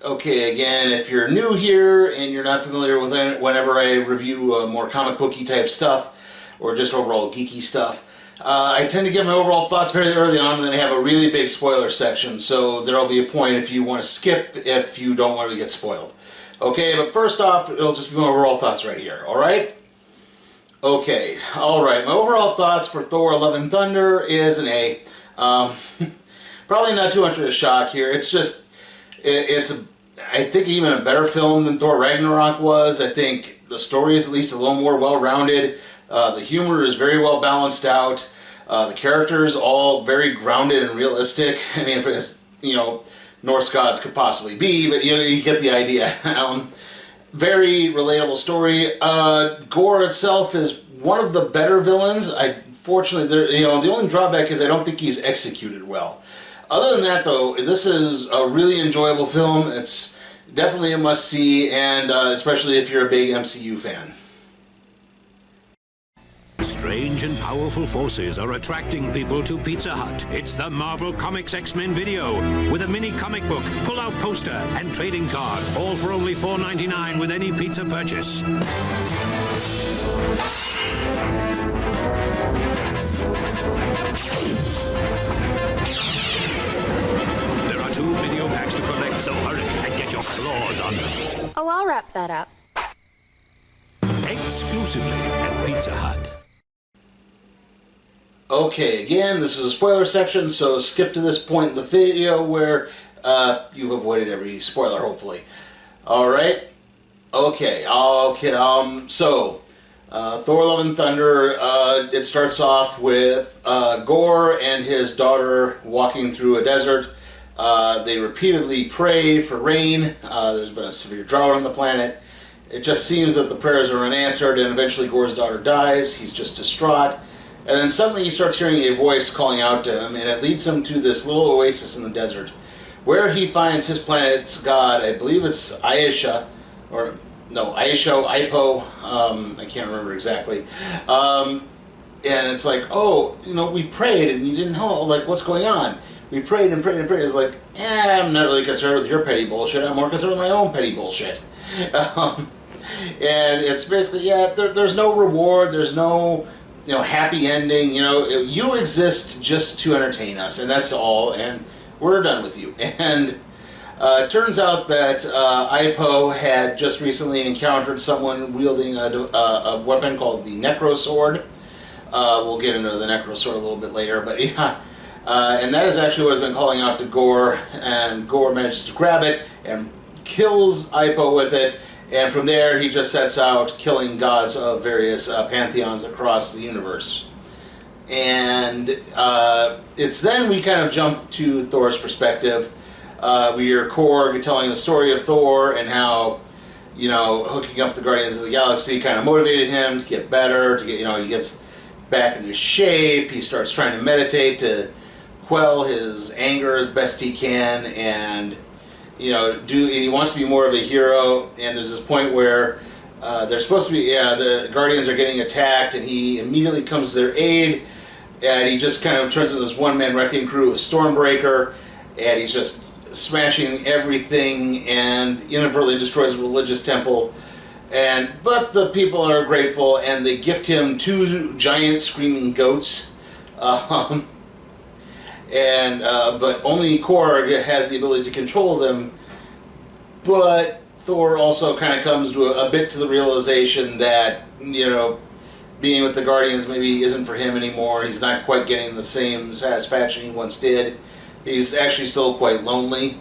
Okay, again, if you're new here and you're not familiar with it, whenever I review more comic booky type stuff or just overall geeky stuff, I tend to give my overall thoughts very early on, and then I have a really big spoiler section, so there'll be a point if you want to skip if you don't want to get spoiled. Okay, but first off, it'll just be my overall thoughts right here, alright? Okay, alright, my overall thoughts for Thor Love and Thunder is an A. Probably not too much of a shock here. It's just, I think even a better film than Thor Ragnarok was. I think the story is at least a little more well-rounded. The humor is very well balanced out. The characters all very grounded and realistic. I mean, as Norse gods could possibly be, but you get the idea. Very relatable story. Gore itself is one of the better villains. Fortunately, the only drawback is I don't think he's executed well. Other than that, though, this is a really enjoyable film. It's definitely a must-see, and especially if you're a big MCU fan. Strange and powerful forces are attracting people to Pizza Hut. It's the Marvel Comics X-Men video with a mini comic book, pull-out poster, and trading card, all for only $4.99 with any pizza purchase. There are 2 video packs to collect, so hurry and get your claws on them. Oh, I'll wrap that up. Exclusively at Pizza Hut. Okay, again, this is a spoiler section, so skip to this point in the video where you've avoided every spoiler, hopefully. Alright? Okay, so Thor Love and Thunder, it starts off with Gore and his daughter walking through a desert. They repeatedly pray for rain. There's been a severe drought on the planet. It just seems that the prayers are unanswered, and eventually Gore's daughter dies. He's just distraught. And then suddenly he starts hearing a voice calling out to him, and it leads him to this little oasis in the desert, where he finds his planet's god. I believe it's Aisha, or no, Aisho, Ipo, I can't remember exactly. And it's like, oh, we prayed and you didn't help, like, what's going on? We prayed and prayed and prayed. It's like, I'm not really concerned with your petty bullshit, I'm more concerned with my own petty bullshit. And it's basically, there's no reward, there's no happy ending. You exist just to entertain us, and that's all, and we're done with you. And it turns out that Ipo had just recently encountered someone wielding a weapon called the Necro Sword. We'll get into the Necro Sword a little bit later, but yeah. And that is actually what has been calling out to Gore, and Gore manages to grab it and kills Ipo with it. And from there, he just sets out killing gods of various pantheons across the universe. And it's then we kind of jump to Thor's perspective. We hear Korg telling the story of Thor and how, hooking up the Guardians of the Galaxy kind of motivated him to get better, to get, he gets back into shape. He starts trying to meditate to quell his anger as best he can, and he wants to be more of a hero. And there's this point where they're supposed to be, the Guardians are getting attacked, and he immediately comes to their aid, and he just kind of turns into this one-man wrecking crew with Stormbreaker, and he's just smashing everything and inadvertently destroys a religious temple. But the people are grateful, and they gift him 2 giant screaming goats. But only Korg has the ability to control them. But Thor also kind of comes to a bit to the realization that, being with the Guardians maybe isn't for him anymore. He's not quite getting the same satisfaction he once did. He's actually still quite lonely.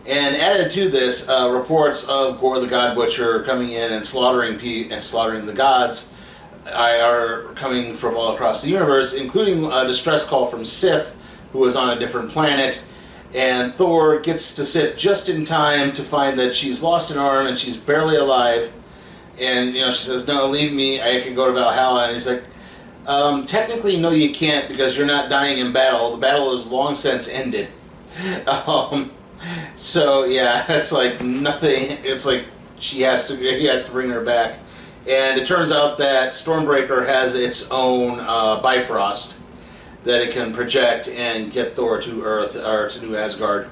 And added to this, reports of Gore the God Butcher coming in and slaughtering the gods are coming from all across the universe, including a distress call from Sif, who was on a different planet. And Thor gets to Sif just in time to find that she's lost an arm and she's barely alive. And she says, "No, leave me. I can go to Valhalla." And he's like, "Technically, no, you can't, because you're not dying in battle. The battle is long since ended." So yeah, it's like nothing. It's like he has to bring her back. And it turns out that Stormbreaker has its own Bifrost that it can project and get Thor to Earth, or to New Asgard.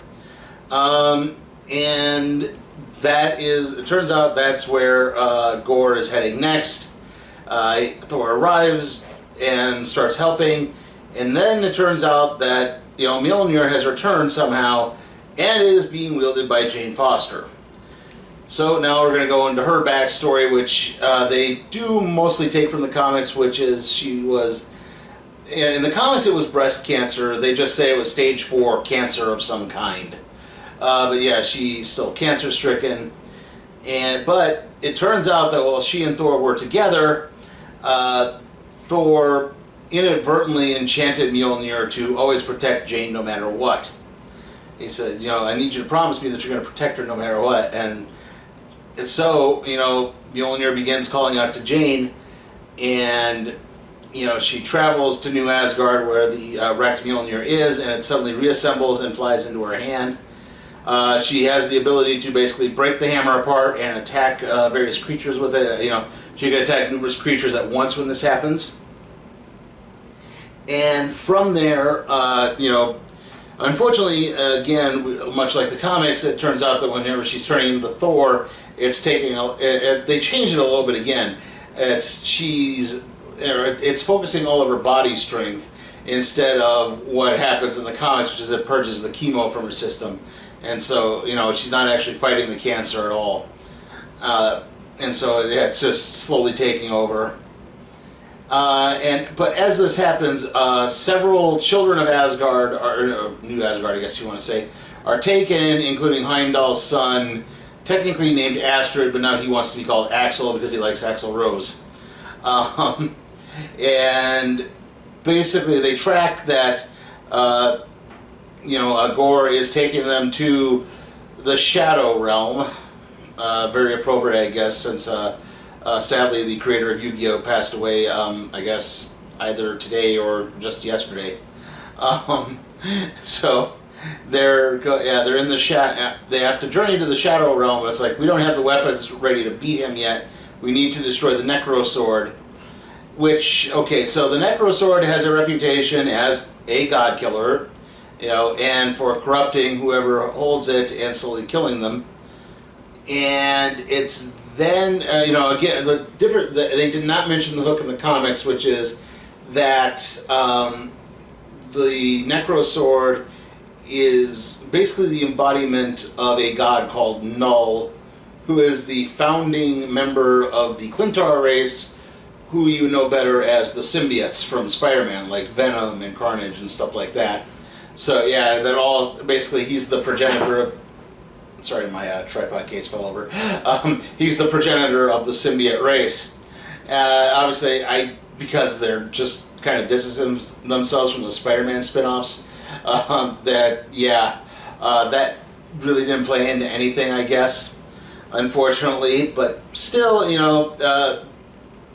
And it turns out that's where Gore is heading next. Thor arrives and starts helping, and then it turns out that Mjolnir has returned somehow and is being wielded by Jane Foster. So now we're going to go into her backstory, which they do mostly take from the comics, which is she was... In the comics it was breast cancer. They just say it was stage 4 cancer of some kind. But yeah, she's still cancer-stricken. But it turns out that while she and Thor were together, Thor inadvertently enchanted Mjolnir to always protect Jane no matter what. He said, I need you to promise me that you're going to protect her no matter what. And so, Mjolnir begins calling out to Jane, and, she travels to New Asgard where the wrecked Mjolnir is, and it suddenly reassembles and flies into her hand. She has the ability to basically break the hammer apart and attack various creatures with it. She can attack numerous creatures at once when this happens. And from there, unfortunately, again, much like the comics, it turns out that whenever she's turning into Thor, it's taking they changed it a little bit again. It's focusing all of her body strength instead of what happens in the comics, which is it purges the chemo from her system. And so, she's not actually fighting the cancer at all. And so, yeah, it's just slowly taking over. But as this happens, several children of Asgard, or New Asgard, I guess you want to say, are taken, including Heimdall's son, technically named Astrid, but now he wants to be called Axel because he likes Axl Rose. And basically, they track that. Gore is taking them to the Shadow Realm. Very appropriate, I guess, since sadly the creator of Yu-Gi-Oh! Passed away, I guess, either today or just yesterday. So they're in the they have to journey to the Shadow Realm. It's like, we don't have the weapons ready to beat him yet. We need to destroy the Necro Sword. So the Necro Sword has a reputation as a god killer, and for corrupting whoever holds it and slowly killing them. And it's then, again, they did not mention the hook in the comics, which is that the Necro Sword is basically the embodiment of a god called Null, who is the founding member of the Clintar race, who you know better as the symbiotes from Spider-Man, like Venom and Carnage and stuff like that. So yeah, basically he's the progenitor of... Sorry, my tripod case fell over. He's the progenitor of the symbiote race. Obviously, because they're just kind of distancing themselves from the Spider-Man spin-offs, that really didn't play into anything, I guess, unfortunately. But still,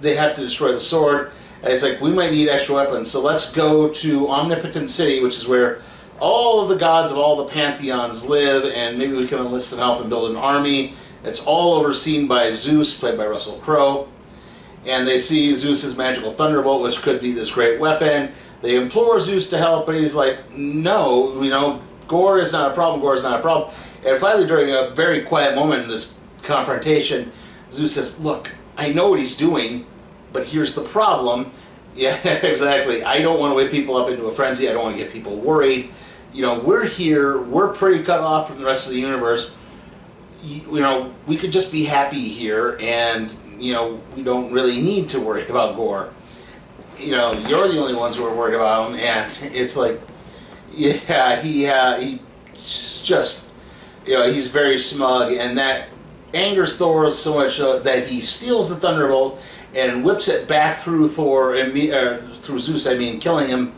they have to destroy the sword. And it's like, we might need extra weapons, so let's go to Omnipotent City, which is where all of the gods of all the pantheons live, and maybe we can enlist some help and build an army. It's all overseen by Zeus, played by Russell Crowe. And they see Zeus's magical thunderbolt, which could be this great weapon. They implore Zeus to help, but he's like, no, Gore is not a problem, Gore is not a problem. And finally, during a very quiet moment in this confrontation, Zeus says, look, I know what he's doing, but here's the problem. Yeah, exactly. I don't want to whip people up into a frenzy. I don't want to get people worried. We're here. We're pretty cut off from the rest of the universe. We could just be happy here, and, we don't really need to worry about Gore. You're the only ones who are worried about him, and it's like, yeah, he just, he's very smug, and that angers Thor so much that he steals the Thunderbolt and whips it back through through Zeus, killing him.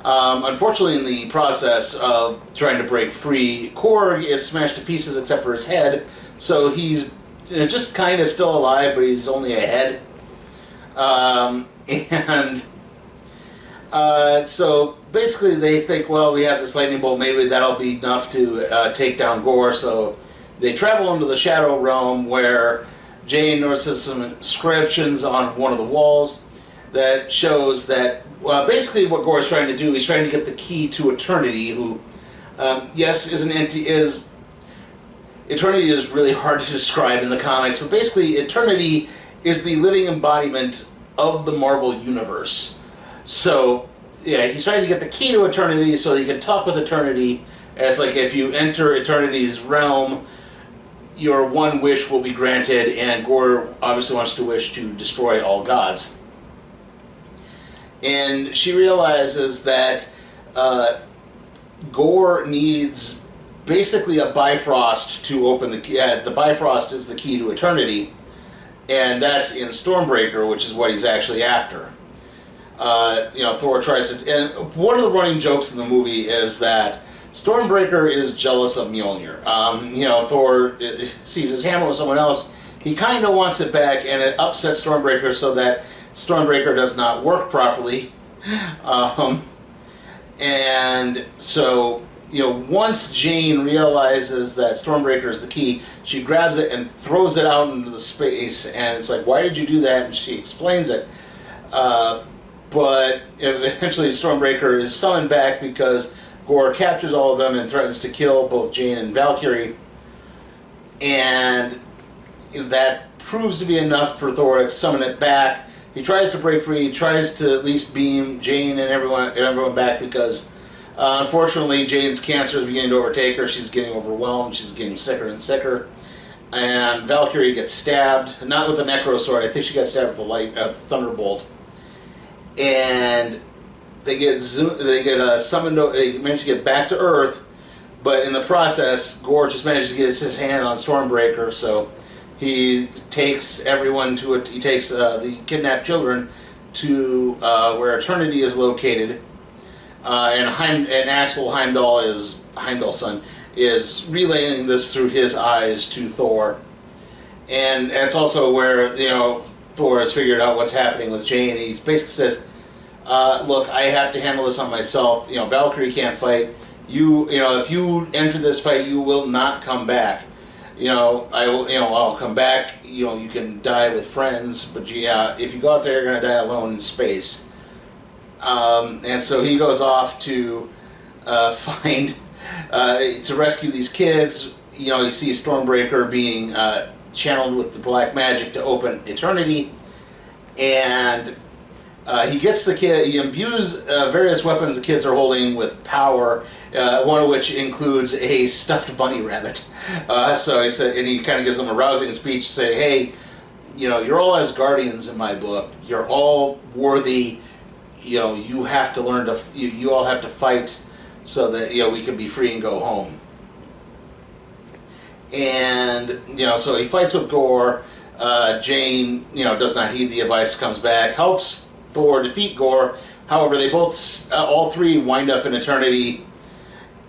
Unfortunately, in the process of trying to break free, Korg is smashed to pieces except for his head, so he's just kind of still alive, but he's only a head. So basically they think, well, we have this lightning bolt, maybe that'll be enough to take down Gore, so they travel into the Shadow Realm, where Jane notices some inscriptions on one of the walls that shows that, basically what Gore is trying to do, he's trying to get the key to Eternity, who, yes, is Eternity is really hard to describe in the comics, but basically Eternity is the living embodiment of the Marvel Universe. So, yeah, he's trying to get the key to Eternity so he can talk with Eternity. And it's like, if you enter Eternity's realm, your one wish will be granted, and Gore obviously wants to wish to destroy all gods. And she realizes that Gore needs basically a Bifrost to open the key. The Bifrost is the key to Eternity, and that's in Stormbreaker, which is what he's actually after. Thor tries to... And one of the running jokes in the movie is that Stormbreaker is jealous of Mjolnir. Thor sees his hammer with someone else. He kind of wants it back, and it upsets Stormbreaker so that Stormbreaker does not work properly. And so, once Jane realizes that Stormbreaker is the key, she grabs it and throws it out into the space, and it's like, why did you do that? And she explains it. But eventually Stormbreaker is summoned back because Gore captures all of them and threatens to kill both Jane and Valkyrie. And that proves to be enough for Thor to summon it back. He tries to break free, he tries to at least beam Jane and everyone back because unfortunately Jane's cancer is beginning to overtake her. She's getting overwhelmed, she's getting sicker and sicker. And Valkyrie gets stabbed, not with a Necro Sword, I think she got stabbed with a thunderbolt. And they get summoned. They manage to get back to Earth, but in the process, Gore just manages to get his hand on Stormbreaker. So he takes everyone to it. He takes the kidnapped children to where Eternity is located, and Axel Heimdall's son, is relaying this through his eyes to Thor, and it's also where Thor has figured out what's happening with Jane. He basically says, look, I have to handle this on myself. Valkyrie can't fight. If you enter this fight, you will not come back. I'll come back. You can die with friends, but if you go out there, you're going to die alone in space. And so he goes off to to rescue these kids. He sees Stormbreaker being channeled with the black magic to open Eternity, and he gets the kid. He imbues various weapons the kids are holding with power. One of which includes a stuffed bunny rabbit. So he said, and he kind of gives them a rousing speech to say, "Hey, you're all Asgardians in my book. You're all worthy. You have to learn to. You all have to fight so that we can be free and go home." And so he fights with Gore. Jane, does not heed the advice, comes back, helps Thor defeat Gore. However, they both, all three, wind up in Eternity,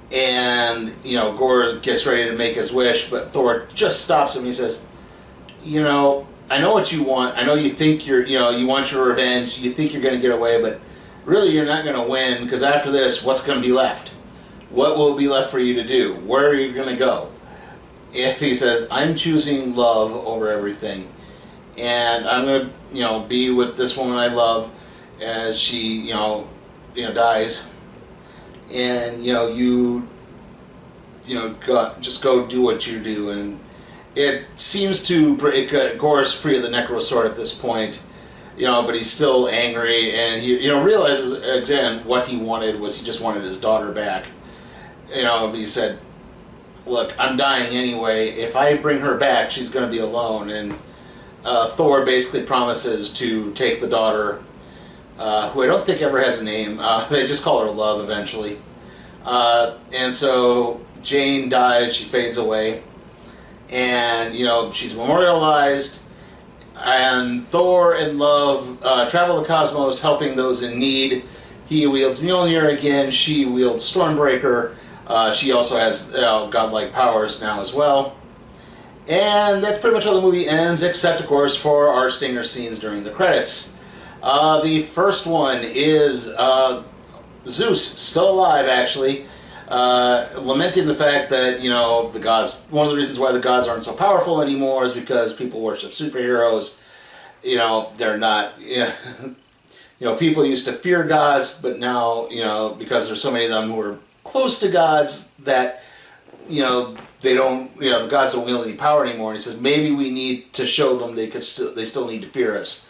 and Gore gets ready to make his wish, but Thor just stops him. He says, I know what you want. I know you think you want your revenge. You think you're going to get away, but really you're not going to win, because after this, what's going to be left? What will be left for you to do? Where are you going to go? And he says, I'm choosing love over everything, and I'm going to be with this woman I love as she dies, and just go do what you do. And it seems to Gore's free of the Necro Sword at this point, but he's still angry, and he realizes again what he wanted was he just wanted his daughter back. But he said, look, I'm dying anyway. If I bring her back, she's going to be alone. And Thor basically promises to take the daughter, who I don't think ever has a name. They just call her Love eventually. And so Jane dies. She fades away. And, she's memorialized. And Thor and Love travel the cosmos helping those in need. He wields Mjolnir again. She wields Stormbreaker. She also has godlike powers now as well. And that's pretty much how the movie ends, except, of course, for our stinger scenes during the credits. The first one is Zeus, still alive, actually, lamenting the fact that, the gods... One of the reasons why the gods aren't so powerful anymore is because people worship superheroes. They're not... people used to fear gods, but now, because there's so many of them who are close to gods that they don't, you know, the gods don't wield any power anymore. And he says, maybe we need to show them they still need to fear us.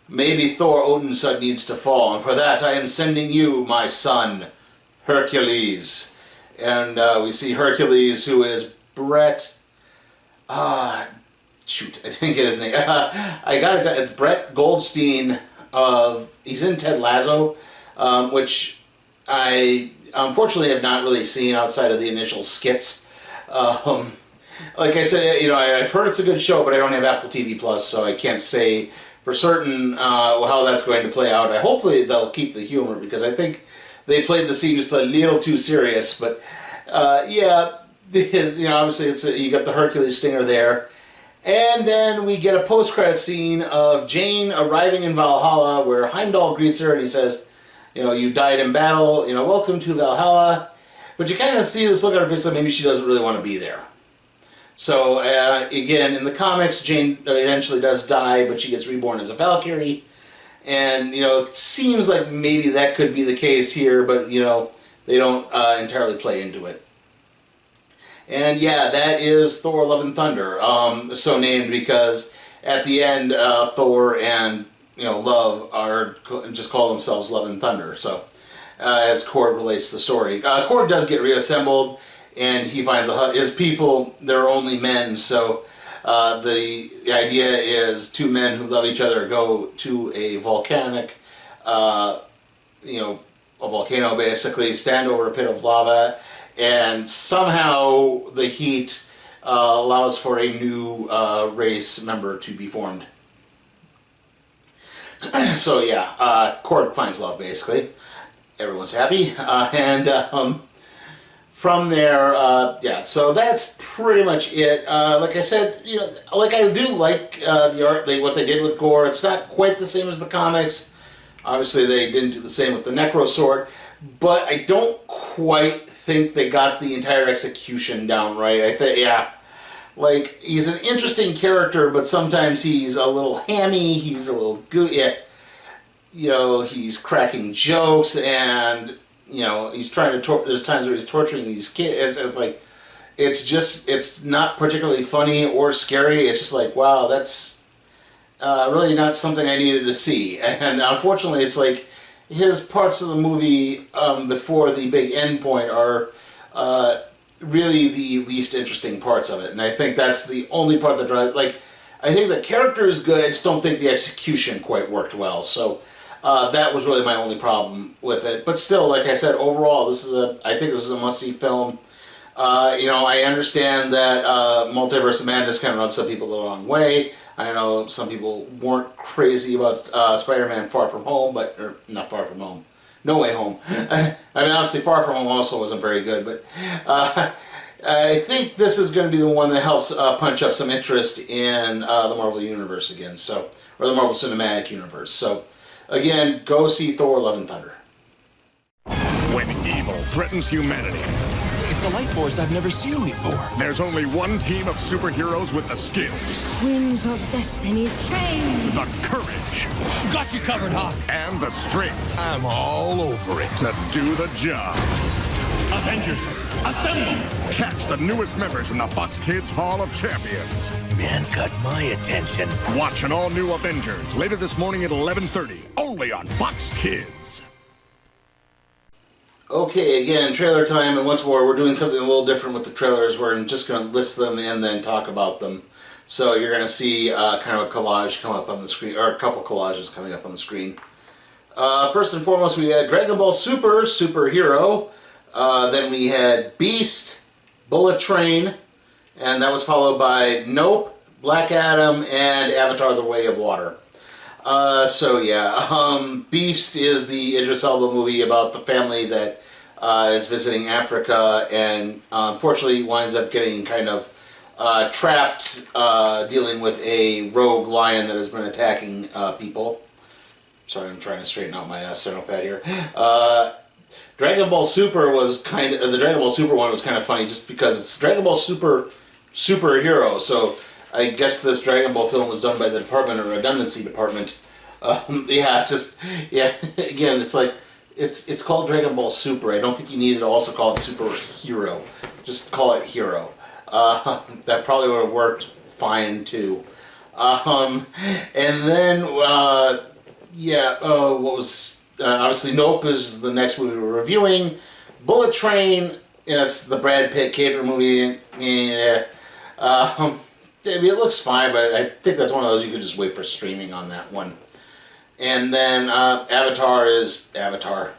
Maybe Thor, Odin's son, needs to fall, and for that I am sending you, my son, Hercules. And we see Hercules, who is Brett. Shoot, I didn't get his name. I got it. It's Brett Goldstein he's in Ted Lasso, which I unfortunately have not really seen outside of the initial skits. Like I said, you know, I've heard it's a good show, but I don't have Apple TV Plus, so I can't say for certain how that's going to play out. Hopefully they'll keep the humor, because I think they played the scene just a little too serious. But yeah, you know, obviously you got the Hercules stinger there. And then we get a post-credit scene of Jane arriving in Valhalla, where Heimdall greets her and he says, you know, you died in battle, you know, welcome to Valhalla. But you kind of see this look on her face that maybe she doesn't really want to be there. So, again, in the comics, Jane eventually does die, but she gets reborn as a Valkyrie. And, you know, it seems like maybe that could be the case here, but, you know, they don't entirely play into it. And, yeah, that is Thor Love and Thunder, so named because at the end, Thor and, you know, Love just call themselves Love and Thunder, so... as Korg relates to the story. Korg does get reassembled, and he finds his people, they're only men, so the idea is two men who love each other go to a volcanic, you know, a volcano basically, stand over a pit of lava, and somehow the heat allows for a new race member to be formed. So yeah, Korg finds love basically. Everyone's happy, and from there, yeah, so that's pretty much it. Like I said, you know, like I do like the art, what they did with Gore. It's not quite the same as the comics. Obviously, they didn't do the same with the Necro Sword, but I don't quite think they got the entire execution down right. I think, yeah, like, he's an interesting character, but sometimes he's a little hammy, he's a little yeah. You know, he's cracking jokes, and, you know, he's trying to there's times where he's torturing these kids. It's like, it's not particularly funny or scary. It's just like, wow, that's really not something I needed to see. And unfortunately, it's like, his parts of the movie before the big end point are really the least interesting parts of it. And I think that's the only part that drives, like, I think the character is good, I just don't think the execution quite worked well. So, that was really my only problem with it. But still, like I said, overall, I think this is a must-see film. You know, I understand that Multiverse of Madness kind of rubs some people the wrong way. I know some people weren't crazy about Spider-Man Far From Home, or not Far From Home, No Way Home. I mean, obviously, Far From Home also wasn't very good, but I think this is going to be the one that helps punch up some interest in the Marvel Universe again, so, or the Marvel Cinematic Universe. So, again, go see Thor Love and Thunder. When evil threatens humanity, It's a life force I've never seen before. there's only one team of superheroes with the skills, Winds of destiny change. the courage, Got you covered, Hawk. and the strength I'm all over it. to do the job. Avengers, assemble! Catch the newest members in the Fox Kids Hall of Champions. Man's got my attention. Watch an all-new Avengers later this morning at 11:30, only on Fox Kids. Okay, again, trailer time, and once more, we're doing something a little different with the trailers. We're just going to list them and then talk about them. So you're going to see kind of a collage come up on the screen, or a couple collages coming up on the screen. First and foremost, we had Dragon Ball Super, Superhero. Then we had Beast, Bullet Train, and that was followed by Nope, Black Adam, and Avatar: The Way of Water. So yeah, Beast is the Idris Elba movie about the family that is visiting Africa and unfortunately winds up getting kind of trapped dealing with a rogue lion that has been attacking people. Sorry, I'm trying to straighten out my steno pad here. Dragon Ball Super was the Dragon Ball Super one was kind of funny just because it's Dragon Ball Superhero. So I guess this Dragon Ball film was done by the Department of Redundancy Department. Yeah, again, it's like it's called Dragon Ball Super. I don't think you need to also call it Superhero. Just call it Hero. That probably would have worked fine too. And then, what was obviously Nope is the next movie we're reviewing. Bullet Train, it's the Brad Pitt caper movie. Yeah. I mean, it looks fine, but I think that's one of those you could just wait for streaming on that one. And then Avatar is Avatar.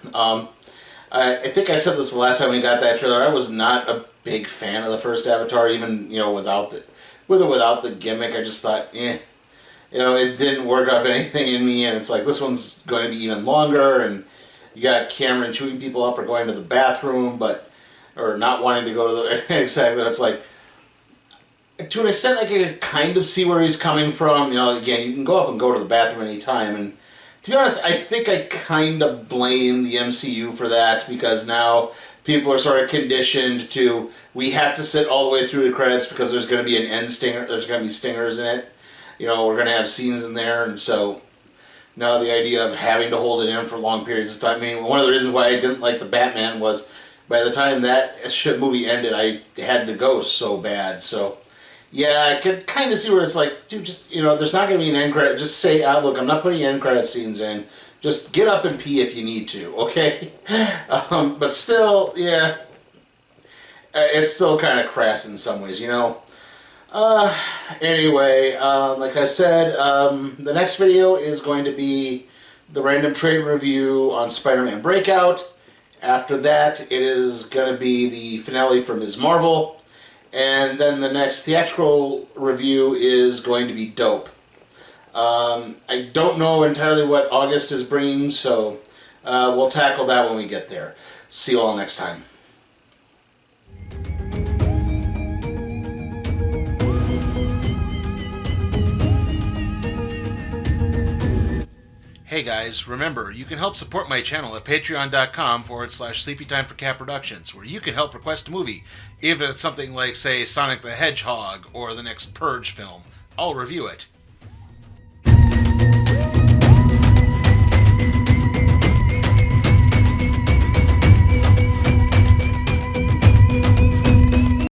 I think I said this the last time we got that trailer. I was not a big fan of the first Avatar, even without the gimmick. I just thought, it didn't work up anything in me. And it's like this one's going to be even longer, and you got Cameron chewing people up for going to the bathroom, or not wanting to go to the exactly. It's like, to an extent, I can kind of see where he's coming from. Again, you can go up and go to the bathroom anytime, and to be honest, I think I kind of blame the MCU for that, because now people are sort of conditioned to, we have to sit all the way through the credits because there's going to be an end stinger, there's going to be stingers in it. We're going to have scenes in there, and so now the idea of having to hold it in for long periods of time. I mean, one of the reasons why I didn't like the Batman was by the time that movie ended, I had to go so bad. So yeah, I could kind of see where it's like, dude, just, there's not going to be an end credit. Just say, look, I'm not putting end credit scenes in. Just get up and pee if you need to, okay? But still, yeah, it's still kind of crass in some ways, Anyway, like I said, the next video is going to be the random trade review on Spider-Man Breakout. After that, it is going to be the finale for Ms. Marvel. And then the next theatrical review is going to be Dope. I don't know entirely what August is bringing, so we'll tackle that when we get there. See you all next time. Hey guys, remember, you can help support my channel at patreon.com/SleepyTimeForCat Productions, where you can help request a movie, even if it's something like, say, Sonic the Hedgehog or the next Purge film. I'll review it.